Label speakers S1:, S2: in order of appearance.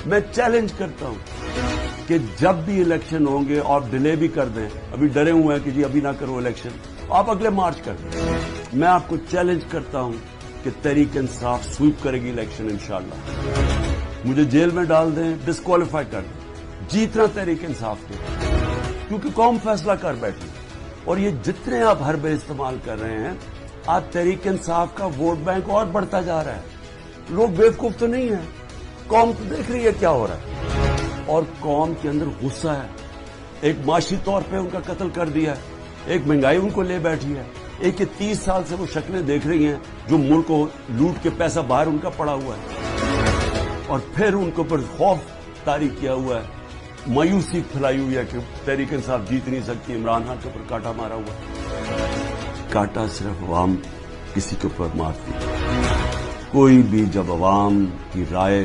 S1: मैं चैलेंज करता हूं कि जब भी इलेक्शन होंगे और डिले भी कर दें, अभी डरे हुए हैं कि जी अभी ना करो इलेक्शन, आप अगले मार्च कर दें। मैं आपको चैलेंज करता हूं कि तहरीक इंसाफ स्वीप करेगी इलेक्शन इंशाल्लाह। मुझे जेल में डाल दें, डिस्क्वालीफाई कर दें, जीतना तहरीक इंसाफ ने, क्योंकि कौम फैसला कर बैठी। और ये जितने आप हरबे इस्तेमाल कर रहे हैं, आज तहरीक इंसाफ का वोट बैंक और बढ़ता जा रहा है। लोग बेवकूफ तो नहीं है, कौम तो देख रही है क्या हो रहा है, और कौम के अंदर गुस्सा है। एक माशी तौर पे उनका कत्ल कर दिया है, एक महंगाई उनको ले बैठी है, एक 30 साल से वो शक्लें देख रही हैं जो मुल्क को लूट के पैसा बाहर उनका पड़ा हुआ है, और फिर उनके ऊपर खौफ तारी किया हुआ है, मायूसी फैलाई हुई है कि तहरीक इंसाफ जीत नहीं सकती, इमरान खान के ऊपर कांटा मारा हुआ है। कांटा सिर्फ अवाम किसी के ऊपर मारती है। कोई भी जब अवाम की राय